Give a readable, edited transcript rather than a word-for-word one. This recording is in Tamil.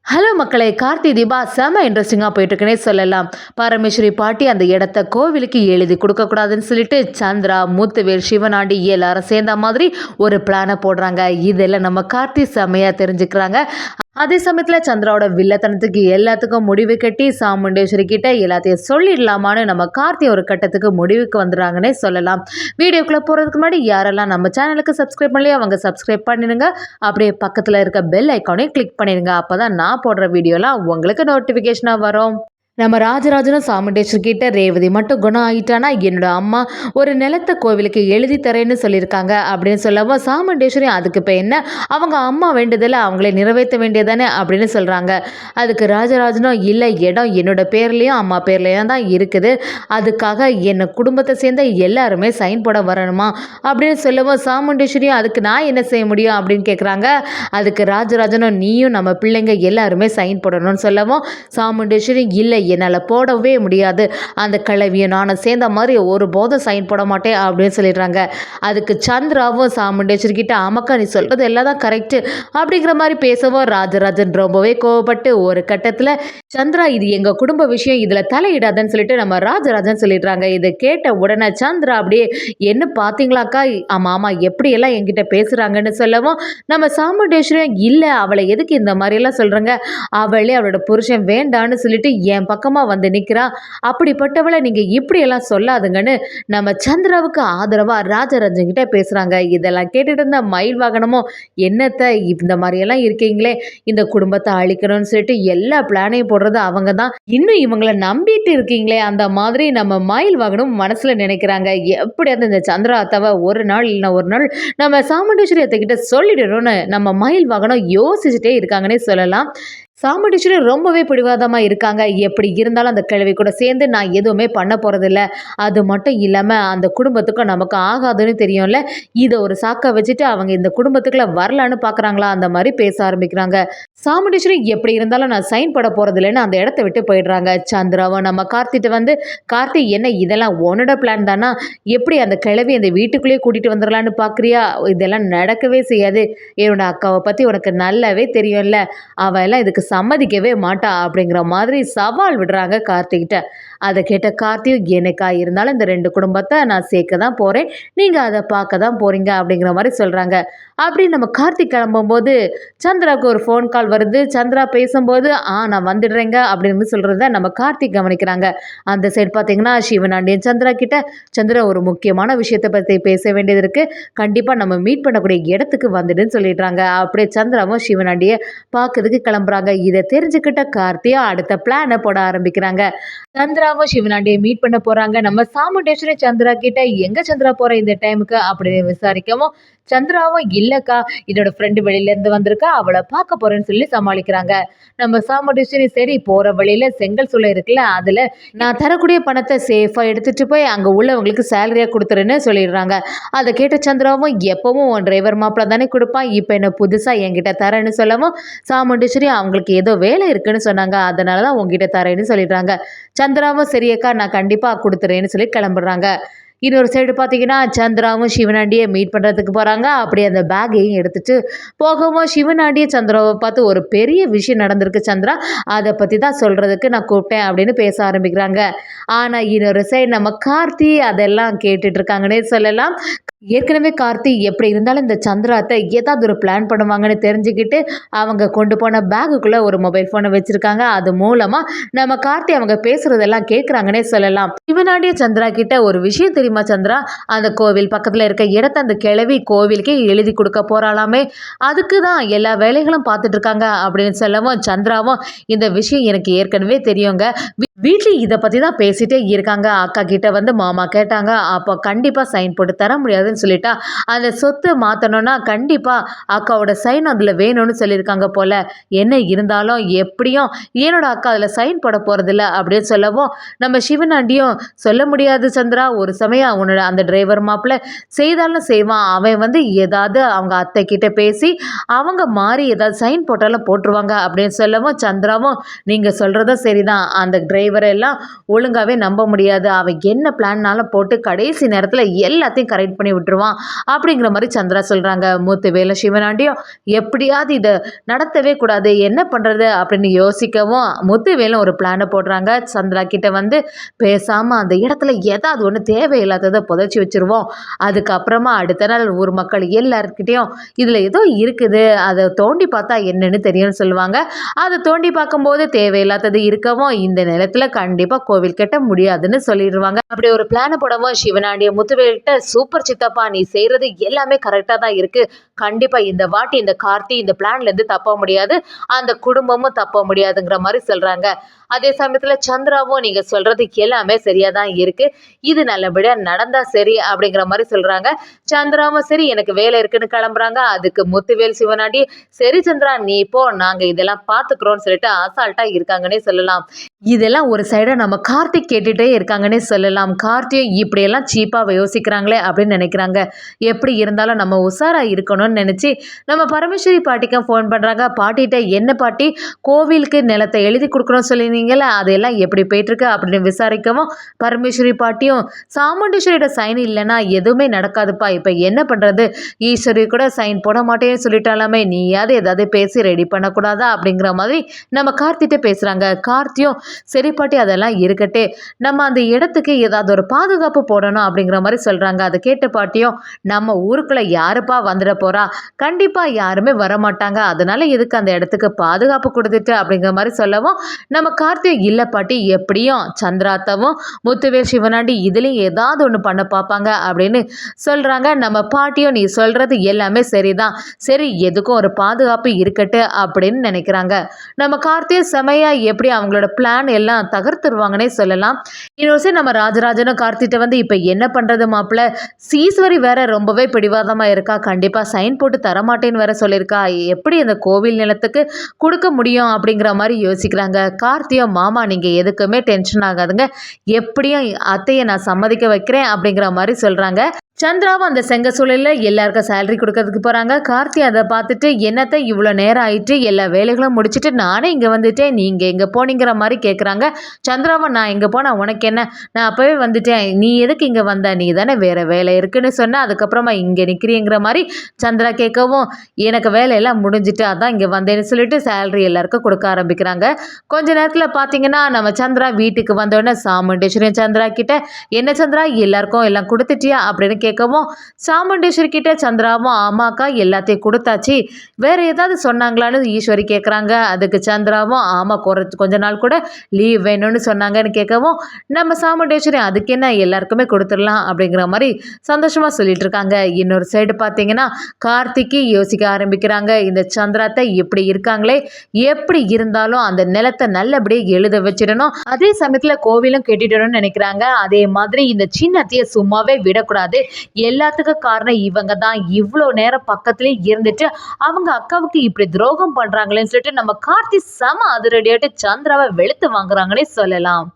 ஹலோ மக்களே, கார்த்தி தீபா செம இன்ட்ரெஸ்டிங்காக போயிட்டுருக்குன்னே சொல்லலாம். பரமேஸ்வரி பாட்டி அந்த இடத்த கோவிலுக்கு எழுதி கொடுக்கக்கூடாதுன்னு சொல்லிட்டு சந்திரா, முத்துவேல், சிவனாண்டி எல்லாரும் சேர்ந்த மாதிரி ஒரு பிளானை போடுறாங்க. இதெல்லாம் நம்ம கார்த்தி செமையாக தெரிஞ்சுக்கிறாங்க. அதே சமயத்தில் சந்திராவோட வில்லத்தனத்துக்கு எல்லாத்துக்கும் முடிவு கட்டி சாமுண்டேஸ்வரி கிட்ட எல்லாத்தையும் சொல்லிடலாமான்னு நம்ம கார்த்தி ஒரு கட்டத்துக்கு முடிவுக்கு வந்துடுறாங்கன்னே சொல்லலாம். வீடியோக்குள்ளே போகிறதுக்கு முன்னாடி யாரெல்லாம் நம்ம சேனலுக்கு சப்ஸ்கிரைப் பண்ணலையோ அவங்க சப்ஸ்கிரைப் பண்ணிடுங்க. அப்படியே பக்கத்தில் இருக்க பெல் ஐக்கானையும் கிளிக் பண்ணிடுங்க. அப்போ தான் நான் போடுற வீடியோலாம் உங்களுக்கு நோட்டிஃபிகேஷனாக வரும். நம்ம ராஜராஜனும் சாமுண்டேஸ்வரி கிட்ட ரேவதி மட்டும் குணம் ஆகிட்டானா என்னோட அம்மா ஒரு நிலத்தை கோவிலுக்கு எழுதி தரேன்னு சொல்லியிருக்காங்க அப்படின்னு சொல்லவும் சாமுண்டேஸ்வரி அதுக்கு இப்போ என்ன, அவங்க அம்மா வேண்டியதில் அவங்களே நிறைவேற்ற வேண்டியதானே அப்படின்னு சொல்கிறாங்க. அதுக்கு ராஜராஜனும் இல்லை, இடம் என்னோட பேர்லேயும் அம்மா பேர்லேயும் தான் இருக்குது, அதுக்காக என்னை குடும்பத்தை சேர்ந்த எல்லாருமே சைன் போட வரணுமா அப்படின்னு சொல்லவும் சாமுண்டேஸ்வரியும் அதுக்கு நான் என்ன செய்ய முடியும் அப்படின்னு கேட்குறாங்க. அதுக்கு ராஜராஜனும் நீயும் நம்ம பிள்ளைங்க எல்லாருமே சைன் போடணும்னு சொல்லவும் சாமுண்டேஸ்வரி இல்லை, என்னால் போடவே முடியாது, அந்த கிழவியை நானும் சேர்ந்த மாதிரி ஒரு போதும் சைன் போட மாட்டேன் அப்படின்னு சொல்லிடுறாங்க. அதுக்கு சந்திராவும் சாமுண்டேஸ்வரி கிட்ட ஆமாக்கா நீ சொல்கிறது எல்லாம் தான் கரெக்டு அப்படிங்கிற மாதிரி பேசவும் ராஜராஜன் ரொம்பவே கோவப்பட்டு ஒரு கட்டத்தில் சந்திரா இது எங்கள் குடும்ப விஷயம், இதில் தலையிடாதன்னு சொல்லிட்டு நம்ம ராஜராஜன் சொல்லிடுறாங்க. இதை கேட்ட உடனே சந்திரா அப்படியே என்ன பார்த்தீங்களாக்கா, ஆமாம் ஆமாம் எப்படியெல்லாம் என்கிட்ட பேசுகிறாங்கன்னு சொல்லவும் நம்ம சாமுண்டேஸ்வரி இல்லை அவளை எதுக்கு இந்த மாதிரியெல்லாம் சொல்கிறாங்க, அவளே அவளோட புருஷன் வேண்டான்னு சொல்லிட்டு என் பக்கமாக வந்து நிற்கிறா, அப்படிப்பட்டவளை நீங்கள் இப்படியெல்லாம் சொல்லாதுங்கன்னு நம்ம சந்திராவுக்கு ஆதரவாக ராஜராஜன் கிட்ட பேசுகிறாங்க. இதெல்லாம் கேட்டுட்டு இருந்த மயில் வாகனமும் என்னத்தை இந்த மாதிரியெல்லாம் இருக்கீங்களே, இந்த குடும்பத்தை அழிக்கணும்னு சொல்லிட்டு எல்லா பிளானையும் போடுறது அவங்க தான், இன்னும் இவங்களை நம்பிட்டு இருக்கீங்களே அந்த மாதிரி நம்ம மயில் வாகனம் மனசில் நினைக்கிறாங்க. எப்படியாவது இந்த சந்திரா அத்தாவை ஒரு நாள் இல்லைன்னா ஒரு நாள் நம்ம சாமுண்டேஸ்வரி அத்தைக்கிட்ட சொல்லிடணும்னு நம்ம மயில் வாகனம் யோசிச்சுட்டே இருக்காங்கன்னே சொல்லலாம். சாமுண்டீஸ்வரி ரொம்பவே பிடிவாதமாக இருக்காங்க. எப்படி இருந்தாலும் அந்த கிழவி கூட சேர்ந்து நான் எதுவுமே பண்ண போகிறதில்ல, அது மட்டும் இல்லாமல் அந்த குடும்பத்துக்கும் நமக்கு ஆகாதுன்னு தெரியும்ல, இதை ஒரு சாக்கை வச்சுட்டு அவங்க இந்த குடும்பத்துக்குள்ள வரலான்னு பார்க்குறாங்களா அந்த மாதிரி பேச ஆரம்பிக்கிறாங்க. சாமுண்டீஸ்வரி எப்படி இருந்தாலும் நான் சைன் போட போகிறதில்லன்னு அந்த இடத்த விட்டு போயிடுறாங்க. சந்திராவும் நம்ம கார்த்திட்ட வந்து கார்த்தி என்ன இதெல்லாம் உன்னோட பிளான் தானா, எப்படி அந்த கிழவி அந்த வீட்டுக்குள்ளேயே கூட்டிகிட்டு வந்துடலான்னு பார்க்குறியா, இதெல்லாம் நடக்கவே செய்யாது, என்னோட அக்காவை பற்றி உனக்கு நல்லாவே தெரியும்ல, அவள் எல்லாம் இதுக்கு சம்மதிக்கவே மாட்டா அப்படிங்கிற மாதிரி சவால் விடுறாங்க கார்த்திகிட்ட. அதை கேட்ட கார்த்தியும் எனக்கா இருந்தாலும் இந்த 2 குடும்பத்தை நான் சேர்க்க தான் போகிறேன், நீங்கள் அதை பார்க்க தான் போகிறீங்க அப்படிங்கிற மாதிரி சொல்கிறாங்க. அப்படி நம்ம கார்த்திக் கிளம்பும்போது சந்திராவுக்கு ஒரு ஃபோன் கால் வருது. சந்திரா பேசும்போது நான் வந்துடுறேங்க அப்படின்னு சொல்கிறத நம்ம கார்த்திக் கவனிக்கிறாங்க. அந்த சைடு பார்த்தீங்கன்னா சிவனாண்டியன் சந்திரா கிட்ட சந்திரா ஒரு முக்கியமான விஷயத்தை பற்றி பேச வேண்டியது இருக்குது, கண்டிப்பாக நம்ம மீட் பண்ணக்கூடிய இடத்துக்கு வந்துடுன்னு சொல்லிடுறாங்க. அப்படியே சந்திராவும் சிவனாண்டியை பார்க்கறதுக்கு கிளம்புறாங்க. இதை தெரிஞ்சுக்கிட்ட கார்த்தியா அடுத்த பிளானை போட ஆரம்பிக்கிறாங்க. சந்திராவும் சிவனாண்டியை மீட் பண்ண போறாங்க. நம்ம சாமுண்டேஸ்வரி சந்திரா கிட்ட எங்க சந்திரா போற இந்த டைமுக்கு அப்படின்னு விசாரிக்கவும் சந்திராவும் இல்லக்கா இதோட ஃப்ரெண்டு வெளியில இருந்து வந்திருக்கா, அவளை பார்க்க போறேன்னு சொல்லி சமாளிக்கிறாங்க. நம்ம சாமுண்டேஸ்வரி சரி போற வழியில செங்கல் சூளை இருக்குல்ல, அதுல நான் தரக்கூடிய பணத்தை சேஃபா எடுத்துட்டு போய் அங்க உள்ளவங்களுக்கு சேலரியா கொடுத்துருன்னு சொல்லிடுறாங்க. அதை கேட்ட சந்திராவும் எப்பவும் உன் டிரைவர் மாப்பிள்ள தானே கொடுப்பான், இப்போ என்ன புதுசா என்கிட்ட தரேன்னு சொல்லவும் சாமுண்டேஸ்வரி அவங்களுக்கு ஏதோ வேலை இருக்குன்னு சொன்னாங்க, அதனாலதான் உங்ககிட்ட தரேன்னு சொல்லிடுறாங்க. சந்திராவும் சரியக்கா நான் கண்டிப்பாக கொடுத்துறேன்னு சொல்லி கிளம்புறாங்க. இன்னொரு சைடு பார்த்தீங்கன்னா சந்திராவும் சிவனாண்டியை மீட் பண்ணுறதுக்கு போகிறாங்க. அப்படியே அந்த பேக்கையும் எடுத்துகிட்டு போகவும் சிவனாண்டியை சந்திராவை பார்த்து ஒரு பெரிய விஷயம் நடந்திருக்கு சந்திரா, அதை பற்றி தான் சொல்கிறதுக்கு நான் கூப்பிட்டேன் அப்படின்னு பேச ஆரம்பிக்கிறாங்க. ஆனால் இன்னொரு சைடு நம்ம கார்த்தி அதெல்லாம் கேட்டுட்ருக்காங்கன்னே சொல்லலாம். ஏற்கனவே கார்த்தி எப்படி இருந்தாலும் இந்த சந்திராத்தை ஏதாவது ஒரு பிளான் பண்ணுவாங்கன்னு தெரிஞ்சுக்கிட்டு அவங்க கொண்டு போன பேகுக்குள்ளே ஒரு மொபைல் ஃபோனை வச்சுருக்காங்க. அது மூலமாக நம்ம கார்த்தி அவங்க பேசுகிறதெல்லாம் கேட்குறாங்கன்னே சொல்லலாம். சிவனாண்டிய சந்திரா கிட்ட ஒரு விஷயம் தெரியுமா சந்திரா, அந்த கோவில் பக்கத்தில் இருக்க இடத்த அந்த கிழவி கோவிலுக்கே எழுதி கொடுக்க போகிறாளாமே, அதுக்கு தான் எல்லா வேலைகளும் பார்த்துட்டு இருக்காங்க அப்படின்னு சொல்லவும் சந்திராவும் இந்த விஷயம் எனக்கு ஏற்கனவே தெரியுங்க, வீட்டில் இதை பற்றி தான் பேசிகிட்டே இருக்காங்க, அக்கா கிட்ட வந்து மாமா கேட்டாங்க, அப்போ கண்டிப்பாக சைன் போட்டு தர முடியாதுன்னு சொல்லிட்டா, அந்த சொத்து மாற்றணும்னா கண்டிப்பாக அக்காவோட சைன் அதில் வேணும்னு சொல்லியிருக்காங்க போல், என்ன இருந்தாலும் எப்படியும் என்னோட அக்கா அதில் சைன் போட போகிறதில்ல அப்படின்னு சொல்லவும் நம்ம சிவனாண்டியும் சொல்ல முடியாது சந்திரா, ஒரு சமயம் அவனோட அந்த டிரைவர் மாப்பிள்ள செய்தாலும் செய்வான், அவன் வந்து ஏதாவது அவங்க அத்தை கிட்ட பேசி அவங்க மாறி ஏதாவது சைன் போட்டாலும் போட்டுருவாங்க அப்படின்னு சொல்லவும் சந்திராவும் நீங்கள் சொல்கிறதும் சரிதான், அந்த டிரைவர் இவரெல்லாம் ஒழுங்காவே நம்ப முடியாது. அவன் என்ன பிளான்னாலும் போட்டு கடைசி நேரத்துல எல்லாத்தையும் கரெக்ட் பண்ணி விட்டுருவான் அப்படிங்கிற மாதிரி சந்திரா சொல்றாங்க. முத்துவேலும் சிவனாண்டியும் எப்படியாவது இதை நடத்தவே கூடாது, என்ன பண்றது அப்படின்னு யோசிக்கவும் முத்துவேலும் ஒரு பிளானை போடுறாங்க. சந்திரா கிட்ட வந்து பேசாம அந்த இடத்துல ஏதாவது ஒன்று தேவையில்லாததை புதைச்சி வச்சிருவோம், அதுக்கப்புறமா அடுத்த நாள் ஊர் மக்கள் எல்லாருக்கிட்டையும் இதுல ஏதோ இருக்குது, அதை தோண்டி பார்த்தா என்னன்னு தெரியும்னு சொல்லுவாங்க. அதை தோண்டி பார்க்கும்போது தேவையில்லாதது இருக்கவும் இந்த நிலத்துல கண்டிப்பா கோவில் கட்ட முடியாதுன்னு சொல்லிடுவாங்க. அப்படி ஒரு பிளான போடவும் சிவனாண்டிய முத்துவேல்கிட்ட சூப்பர் சித்தப்பா, நீ செய்யறது எல்லாமே கரெக்டா தான் இருக்கு, கண்டிப்பா இந்த வாட்டி இந்த கார்த்தி இந்த பிளான்ல இருந்து தப்ப முடியாது, அந்த குடும்பமும் தப்ப முடியாதுங்கிற மாதிரி சொல்றாங்க. அதே சமயத்துல சந்திராவும் நீங்க சொல்றது எல்லாமே சரியா தான் இருக்கு, இது நல்லபடியா நடந்தா சரி அப்படிங்கிற மாதிரி சொல்றாங்க. சந்திராவும் சரி எனக்கு வேலை இருக்குன்னு கிளம்புறாங்க. அதுக்கு முத்துவேல் சிவனாண்டி சரி சந்திரா நீ போ, நாங்க இதெல்லாம் பாத்துக்கிறோம்னு சொல்லிட்டு அசால்ட்டா இருக்காங்கன்னே சொல்லலாம். இதெல்லாம் ஒரு சைடா நம்ம கார்த்திக் கேட்டுட்டே இருக்காங்கன்னே சொல்லலாம். கார்த்தியும் இப்படியெல்லாம் சீப்பாக யோசிக்கிறாங்களே அப்படின்னு நினைக்கிறாங்க. எப்படி இருந்தாலும் நம்ம உஷாரா இருக்கணும்னு நினச்சி நம்ம பரமேஸ்வரி பாட்டிக்கும் ஃபோன் பண்ணுறாங்க. பாட்டிகிட்ட என்ன பாட்டி கோவிலுக்கு நிலத்தை எழுதி கொடுக்கணும்னு சொல்லியிருந்தீங்களே அதெல்லாம் எப்படி போயிட்டுருக்கு அப்படின்னு விசாரிக்கவும் பரமேஸ்வரி பாட்டியும் சாமுண்டீஸ்வரியோட சைன் இல்லைன்னா எதுவுமே நடக்காதுப்பா, இப்போ என்ன பண்ணுறது, ஈஸ்வரி கூட சைன் போட மாட்டேன்னு சொல்லிட்டாலுமே நீயாவது ஏதாவது பேசி ரெடி பண்ணக்கூடாதா அப்படிங்கிற மாதிரி நம்ம கார்த்திகிட்ட பேசுகிறாங்க. கார்த்தியும் சரி பாட்டி அதெல்லாம் இருக்கட்டே, நம்ம அந்த இடத்துக்கு ஏதாவது ஒரு பாதுகாப்பு போடணும் அப்படிங்கிற மாதிரி சொல்றாங்க. அதை கேட்ட பாட்டியும் நம்ம ஊருக்குள்ள யாருப்பா வந்துட போறா, கண்டிப்பா யாருமே வரமாட்டாங்க, அதனால எதுக்கு அந்த இடத்துக்கு பாதுகாப்பு கொடுத்துட்டு அப்படிங்கிற மாதிரி சொல்லவும் நம்ம கார்த்திக் இல்ல பாட்டி எப்படியும் சந்திராத்தவும் முத்துவேல் சிவனாண்டி இதுலயும் ஏதாவது ஒன்று பண்ண பார்ப்பாங்க அப்படின்னு சொல்றாங்க. நம்ம பாட்டியும் நீ சொல்றது எல்லாமே சரிதான், சரி எதுக்கும் ஒரு பாதுகாப்பு இருக்கட்டு அப்படின்னு நினைக்கிறாங்க. நம்ம கார்த்திக் செமையா எப்படி அவங்களோட பிளான் எல்லாம் தகர்த்துருவாங்கன்னே சொல்லலாம். இன்னொரு நம்ம ராஜராஜனும் கார்த்திட்ட வந்து இப்ப என்ன பண்றது மாப்பிள்ள, சீஸ்வரி வேற ரொம்பவே பிடிவாதமா இருக்கா, கண்டிப்பா சைன் போட்டு தரமாட்டேன்னு வேற சொல்லியிருக்கா, எப்படி அந்த கோவில் நிலத்துக்கு கொடுக்க முடியும் அப்படிங்கிற மாதிரி யோசிக்கிறாங்க. கார்த்தியும் மாமா நீங்க எதுக்குமே டென்ஷன் ஆகாதுங்க, எப்படியும் அத்தையை நான் சம்மதிக்க வைக்கிறேன் அப்படிங்கிற மாதிரி சொல்றாங்க. சந்திராவும் அந்த செங்க சூழலில் எல்லாருக்கும் சேலரி கொடுக்கறதுக்கு போகிறாங்க. கார்த்தி அதை பார்த்துட்டு என்னத்தை இவ்வளோ நேரம் ஆயிட்டு எல்லா வேலைகளும் முடிச்சுட்டு நானே இங்கே வந்துட்டேன், நீங்கள் எங்கே போனீங்கிற மாதிரி கேட்குறாங்க. சந்திராவும் நான் எங்கே போனால் உனக்கு என்ன, நான் அப்போவே வந்துட்டேன், நீ எதுக்கு இங்கே வந்த, நீ தானே வேறு வேலை இருக்குன்னு சொன்ன அதுக்கப்புறமா இங்கே நிற்கிறீங்கிற மாதிரி சந்திரா கேட்கவும் எனக்கு வேலையெல்லாம் முடிஞ்சுட்டு அதான் இங்கே வந்தேன்னு சொல்லிட்டு சேலரி எல்லாருக்கும் கொடுக்க ஆரம்பிக்கிறாங்க. கொஞ்ச நேரத்தில் பார்த்தீங்கன்னா நம்ம சந்திரா வீட்டுக்கு வந்தோடனே சாமுண்டேஸ்வரி சந்திரா கிட்ட என்ன சந்திரா எல்லாருக்கும் எல்லாம் கொடுத்துட்டியா அப்படின்னு கேட்கவும் சாமுண்டேஸ்வரி கிட்ட சந்திராவும் ஆமாக்கா எல்லாத்தையும் கொடுத்தாச்சு, வேற ஏதாவது சொன்னாங்களான்னு ஈஸ்வரி கேட்குறாங்க. அதுக்கு சந்திராவும் ஆமா கொஞ்ச நாள் கூட லீவ் வேணும்னு சொன்னாங்கன்னு கேட்கவும் நம்ம சாமுண்டேஸ்வரி அதுக்கு என்ன எல்லாருக்குமே கொடுத்துடலாம் அப்படிங்கிற மாதிரி சந்தோஷமா சொல்லிட்டு இருக்காங்க. இன்னொரு சைடு பார்த்தீங்கன்னா கார்த்திக்கு யோசிக்க ஆரம்பிக்கிறாங்க. இந்த சந்திராத்தை இப்படி இருக்காங்களே, எப்படி இருந்தாலும் அந்த நிலத்தை நல்லபடியாக எழுத வச்சிடணும், அதே சமயத்தில் கோவிலும் கட்டிடணும்னு நினைக்கிறாங்க. அதே மாதிரி இந்த சின்னத்தையை சும்மாவே விடக்கூடாது, எல்லாத்துக்கும் காரணம் இவங்க தான், இவ்வளோ நேரம் பக்கத்துலேயே இருந்துட்டு அவங்க அக்காவுக்கு இப்படி துரோகம் பண்றாங்களேன்னு சொல்லிட்டு நம்ம கார்த்தி செம அதிரடியாட்டு சந்திராவை வெளுத்து வாங்குறாங்கன்னே சொல்லலாம்.